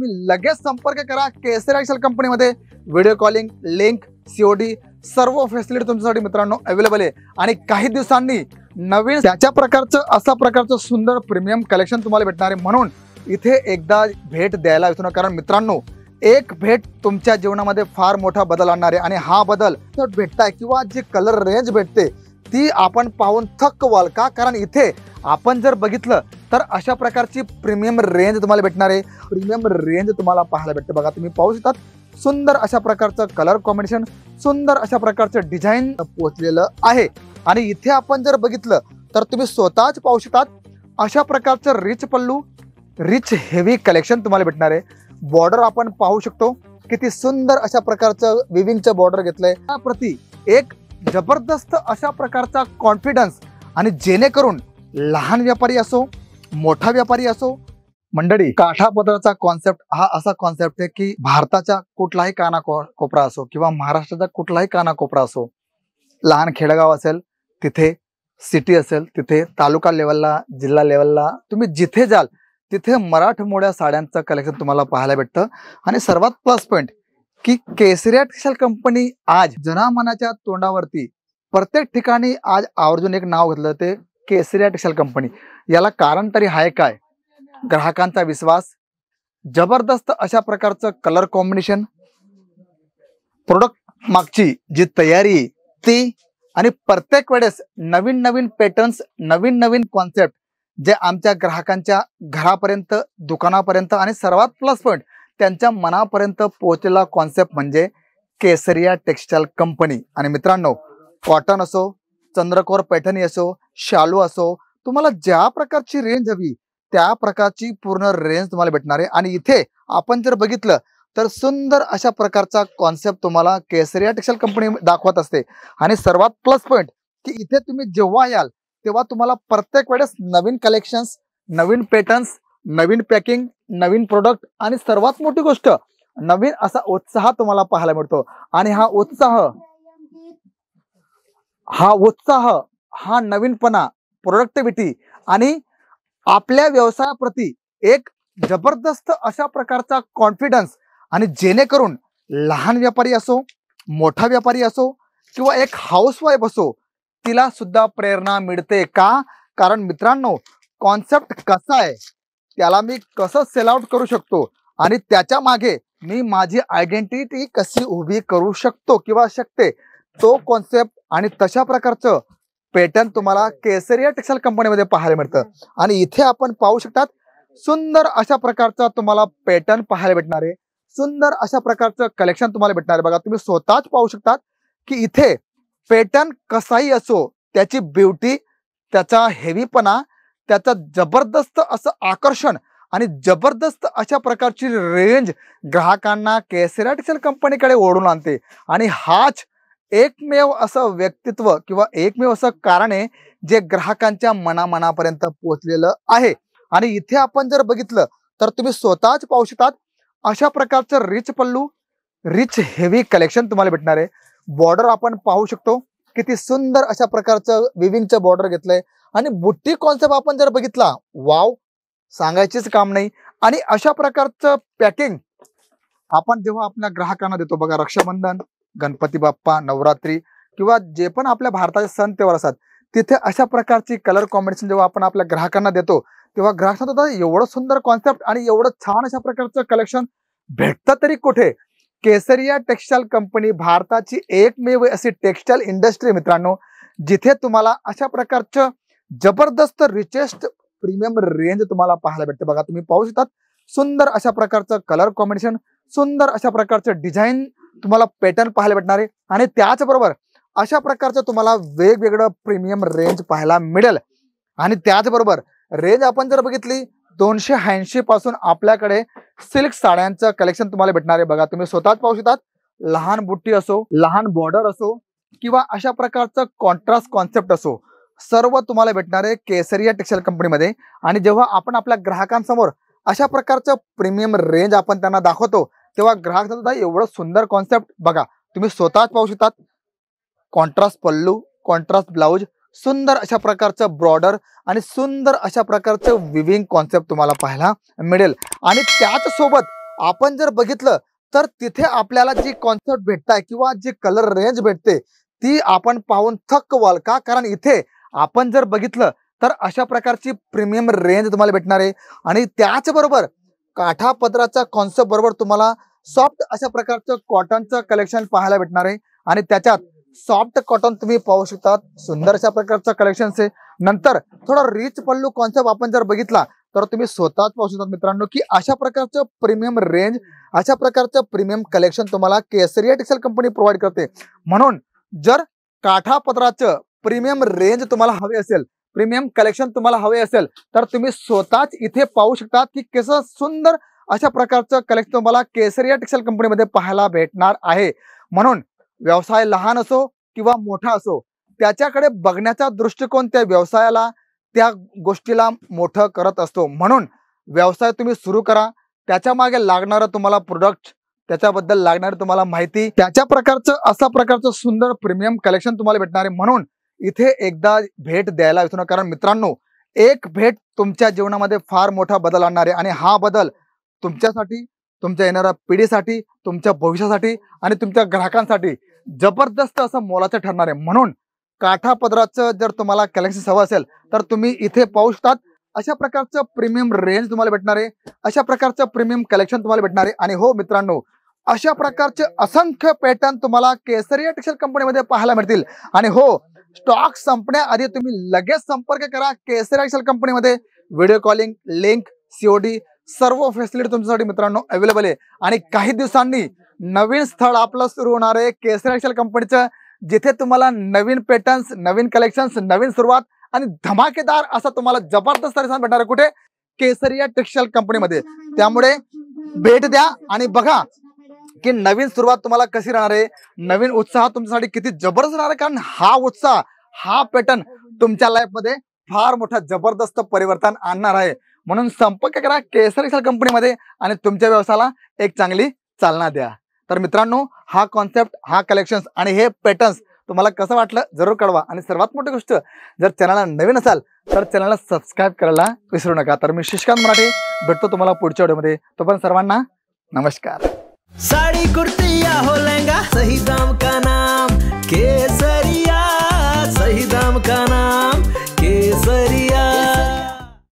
तुम्ही लगेच संपर्क करा केसरी टेक्सटाईल कंपनीमध्ये। व्हिडिओ कॉलिंग, लिंक, सीओडी सर्व फॅसिलिटी तुमच्यासाठी मित्रांनो अवेलेबल आहे। आणि काही दिवसांनी नवीन त्याच्या प्रकारचं असा प्रकारचं सुंदर प्रीमियम कलेक्शन तुम्हाला भेटणार आहे, म्हणून इथे एकदा भेट द्यायला विसरू नका। कारण मित्रांनो, एक भेट तुमच्या जीवनामध्ये फार मोठा बदल आणणार आहे। आणि हा बदल भेटताय किंवा जी कलर रेंज भेटते ती आपण पाहून थक्क व्हाल का? कारण इथे आपण जर बघितलं तर अशा प्रकारची प्रीमियम रेंज तुम्हाला भेटणार आहे। प्रीमियम रेंज तुम्हाला पाहायला भेटते बघा, तुम्ही पाहू शकता सुंदर अशा प्रकारचं कलर कॉम्बिनेशन, सुंदर अशा प्रकारचं डिझाईन पोहोचलेलं आहे। आणि इथे आपण जर बघितलं तर तुम्ही स्वतःच पाहू शकता अशा प्रकारचं रिच पल्लू, रिच हेवी कलेक्शन तुम्हाला भेटणार आहे। बॉर्डर आपण पाहू शकतो किती सुंदर अशा प्रकारचं विविंगचं बॉर्डर घेतलंय। त्याप्रती एक जबरदस्त अशा प्रकारचा कॉन्फिडन्स, आणि जेणेकरून लहान व्यापारी असो मोठा व्यापारी असो, मंडळी काठापदराचा कॉन्सेप्ट हा असा कॉन्सेप्ट आहे की भारताच्या कुठलाही कानाकोपरा असो किंवा महाराष्ट्राचा कुठलाही कानाकोपरा असो, लहान खेडेगाव असेल तिथे, सिटी असेल तिथे, तालुका लेवलला, जिल्हा लेवलला, तुम्ही जिथे जाल तिथे मराठमोळ्या साड्यांचं कलेक्शन तुम्हाला पाहायला भेटतं। आणि सर्वात प्लस पॉइंट की केसरी टेक्सटाईल कंपनी आज जनामनाच्या तोंडावरती प्रत्येक ठिकाणी आज आवर्जून एक नाव घेतलं ते केसरी टेक्सटाईल कंपनी। याला कारण तरी आहे काय? ग्राहकांचा विश्वास, जबरदस्त अशा प्रकारचं कलर कॉम्बिनेशन, प्रोडक्ट मागची जी तयारी ती, आणि प्रत्येक वेळेस नवीन नवीन पॅटर्न्स, नवीन नवीन कॉन्सेप्ट जे आमच्या ग्राहकांच्या घरापर्यंत, दुकानापर्यंत आणि सर्वात प्लस पॉइंट त्यांच्या मनापर्यंत पोहोचलेला कॉन्सेप्ट म्हणजे केसरी टेक्सटाईल कंपनी। आणि मित्रांनो, कॉटन असो, चंद्रकोर पैठणी असो, शालू असो, तुम्हाला ज्या प्रकारची रेंज हवी त्या प्रकारची पूर्ण रेंज तुम्हाला भेटणार आहे। आणि इथे आपण जर बघितलं तर सुंदर अशा प्रकारचा कॉन्सेप्ट तुम्हाला केसरी टेक्सटाईल कंपनी दाखवत असते। आणि सर्वात प्लस पॉइंट की इथे तुम्ही जेव्हा याल तेव्हा तुम्हाला प्रत्येक वेळेस नवीन कलेक्शन्स, नवीन पॅटर्न्स, नवीन पॅकिंग, नवीन प्रोडक्ट, आणि सर्वात मोठी गोष्ट नवीन असा उत्साह तुम्हाला पाहायला मिळतो। आणि हा उत्साह, हा नवीनपणा, प्रोडक्टिव्हिटी आणि आपल्या व्यवसायाप्रती एक जबरदस्त अशा प्रकारचा कॉन्फिडन्स, आणि जेणेकरून लहान व्यापारी असो मोठा व्यापारी असो किंवा एक हाऊसवाईफ असो तिला सुद्धा प्रेरणा मिळते का? कारण मित्रांनो, कॉन्सेप्ट कसा आहे, त्याला मी कसं सेल आउट करू शकतो आणि त्याच्या मागे मी माझी आयडेंटिटी कशी उभी करू शकतो किंवा शकते, तो कॉन्सेप्ट आणि तशा प्रकारचं पॅटर्न तुम्हाला केसरी टेक्सटाईल कंपनीमध्ये पाहायला मिळतं। आणि इथे आपण पाहू शकतात सुंदर अशा प्रकारचा तुम्हाला पॅटर्न पाहायला भेटणार आहे, सुंदर अशा प्रकारचं कलेक्शन तुम्हाला भेटणार आहे। बघा, तुम्ही स्वतःच पाहू शकतात की इथे पॅटर्न कसाही असो, त्याची ब्युटी, त्याचा हेवीपणा, त्याचा जबरदस्त असं आकर्षण आणि जबरदस्त अशा प्रकारची रेंज ग्राहकांना केसरी टेक्सटाईल कंपनीकडे ओढून आणते। आणि हाच एकमेव असं व्यक्तित्व किंवा एकमेव असं कारण आहे जे ग्राहकांच्या मनापर्यंत पोहोचलेलं आहे। आणि इथे आपण जर बघितलं तर तुम्ही स्वतःच पाहू शकतात अशा प्रकारचं रिच पल्लू, रिच हेवी कलेक्शन तुम्हाला भेटणार आहे। बॉर्डर आपण पाहू शकतो किती सुंदर अशा प्रकारचं विविंगचं बॉर्डर घेतलंय। आणि बुट्टी कॉन्सेप्ट आपण जर बघितला, वाव, सांगायचीच काम नाही। आणि अशा प्रकारचं पॅकिंग आपण जेव्हा आपल्या ग्राहकांना देतो बघा, रक्षाबंधन, गणपती बाप्पा, नवरात्री किंवा जे पण आपल्या भारताचे सण तेव्हार असतात तिथे अशा प्रकारची कलर कॉम्बिनेशन जेव्हा आपण आपल्या ग्राहकांना देतो तेव्हा ग्राहक सांगतात एवढं सुंदर कॉन्सेप्ट आणि एवढं छान अशा प्रकारचं कलेक्शन भेटतं तरी कुठे? केसरी टेक्सटाईल कंपनी भारताची एकमेव अशी टेक्सटाईल इंडस्ट्री मित्रांनो, जिथे तुम्हाला अशा प्रकारचं जबरदस्त रिचेस्ट प्रीमियम रेंज तुम्हाला पाहायला भेटते। बघा, तुम्ही पाहू शकता सुंदर अशा प्रकारचं कलर कॉम्बिनेशन, सुंदर अशा प्रकारचं डिझाईन तुम्हाला पॅटर्न पाहायला भेटणार आहे। आणि त्याचबरोबर अशा प्रकारचं तुम्हाला वेगवेगळं प्रीमियम रेंज पाहायला मिळेल। आणि त्याचबरोबर रेंज आपण जर बघितली 280 पासून आपल्याकडे सिल्क साड्यांचं कलेक्शन तुम्हाला भेटणार आहे। बघा, तुम्ही स्वतःच पाहू शकता लहान बुट्टी असो, लहान बॉर्डर असो किंवा अशा प्रकारचं कॉन्ट्रास्ट कॉन्सेप्ट असो, सर्व तुम्हाला भेटणार आहे केसरी टेक्सटाईल कंपनीमध्ये। आणि जेव्हा आपण आपल्या ग्राहकांसमोर अशा प्रकारचं प्रीमियम रेंज आपण त्यांना दाखवतो तेव्हा ग्राहक सांगतात एवढं सुंदर कॉन्सेप्ट। बघा, तुम्ही स्वतःच पाहू शकता कॉन्ट्रास्ट पल्लू, कॉन्ट्रास्ट ब्लाउज, सुंदर अशा प्रकारचं बॉर्डर आणि सुंदर अशा प्रकारचं विविंग कॉन्सेप्ट तुम्हाला पाहायला मिळेल। आणि त्याच सोबत आपण जर बघितलं तर तिथे आपल्याला जी कॉन्सेप्ट भेटताय किंवा जी कलर रेंज भेटते ती आपण पाहून थक्क व्हाल का, कारण इथे आपण जर बघितलं तर अशा प्रकारची प्रीमियम रेंज तुम्हाला भेटणार आहे आणि त्याचबरोबर काठापदराचा कॉन्सेप्ट बरोबर तुम्हाला सॉफ्ट अशा प्रकारचं कॉटनचं कलेक्शन पाहायला भेटणार आहे आणि त्याच्यात सॉफ्ट कॉटन तुम्ही पाहू शकता, सुंदर अशा प्रकारचं कलेक्शन आहे। नंतर थोडा रिच पल्लू कॉन्सेप्ट आपण जर बघितला तर तुम्ही स्वतःच पाहू शकता मित्रांनो की अशा प्रकारचं प्रीमियम रेंज, अशा प्रकारचं प्रीमियम कलेक्शन तुम्हाला केसरिया टेक्सटाईल कंपनी प्रोव्हाइड करते। म्हणून जर काठापदराचं प्रीमियम रेंज तुम्हाला हवे असेल, प्रीमियम कलेक्शन तुम्हाला हवे असेल तर तुम्ही स्वतःच इथे पाहू शकता की कसं सुंदर अशा प्रकारचं कलेक्शन तुम्हाला केसरिया टेक्सटाईल कंपनीमध्ये पाहायला भेटणार आहे। म्हणून व्यवसाय लहान असो किंवा मोठा असो, त्याच्याकडे बघण्याचा दृष्टिकोन त्या व्यवसायाला, त्या गोष्टीला मोठं करत असतो। म्हणून व्यवसाय तुम्ही सुरू करा, त्याच्या मागे लागणारं तुम्हाला प्रोडक्ट, त्याच्याबद्दल लागणारी तुम्हाला माहिती, त्याच्या प्रकारचं असा प्रकारचं सुंदर प्रीमियम कलेक्शन तुम्हाला भेटणार आहे। म्हणून इथे एकदा भेट द्यायला विसरू नका, कारण मित्रांनो एक भेट तुमच्या जीवनामध्ये फार मोठा बदल आणणार आहे आणि हा बदल तुमच्यासाठी, तुमच्या येणाऱ्या पिढीसाठी, तुमच्या भविष्यासाठी आणि तुमच्या ग्राहकांसाठी जबरदस्त असं मोलाचं ठरणार आहे। म्हणून काठापदराचं जर तुम्हाला कलेक्शन हवं असेल तर तुम्ही इथे पाहू शकतात अशा प्रकारचं प्रीमियम रेंज तुम्हाला भेटणार आहे, अशा प्रकारचं प्रीमियम कलेक्शन तुम्हाला भेटणार आहे। आणि हो मित्रांनो, अशा प्रकारचे असंख्य पॅटर्न तुम्हाला केसरिया टेक्सटाईल कंपनीमध्ये पाहायला मिळतील। आणि हो, स्टॉक संपण्याआधी तुम्ही लगेच संपर्क करा केसरिया टेक्सटाईल कंपनीमध्ये। व्हिडिओ कॉलिंग, लिंक, सीओडी सर्व फॅसिलिटी तुमच्यासाठी मित्रांनो अवेलेबल आहे। आणि काही दिवसांनी नवीन स्थळ आपलं सुरू होणार आहे केसरिया टेक्सटाईल कंपनीचं, जिथे तुम्हाला नवीन पॅटर्न्स, नवीन कलेक्शन्स, नवीन सुरुवात आणि धमाकेदार असा तुम्हाला जबरदस्त रिस्पॉन्स भेटणार आहे। कुठे? केसरिया टेक्सटाईल कंपनीमध्ये। त्यामुळे भेट द्या आणि बघा की नवीन सुरुवात तुम्हाला कशी राहणार आहे, नवीन उत्साह तुमच्यासाठी किती जबरदस्त राहणार आहे, कारण हा उत्साह, हा पॅटर्न तुमच्या लाईफमध्ये फार मोठा जबरदस्त परिवर्तन आणणार आहे। म्हणून संपर्क करा केसरिया टेक्सटाईल कंपनीमध्ये आणि तुमच्या व्यवसायाला एक चांगली चालना द्या। तर मित्रांनो, हा कॉन्सेप्ट, हा कलेक्शन्स आणि हे पॅटर्न्स तुम्हाला कसं वाटलं जरूर कळवा। आणि सर्वात मोठी गोष्ट, जर चॅनलला नवीन असाल तर चॅनलला सबस्क्राईब करायला विसरू नका। तर मी शशिकांत मराठे भेटतो तुम्हाला पुढच्या व्हिडिओमध्ये। तोपर्यंत सर्वांना नमस्कार। साड़ी कुर्ती या हो लहंगा, सही दाम का नाम केसरिया, सही दाम का नाम।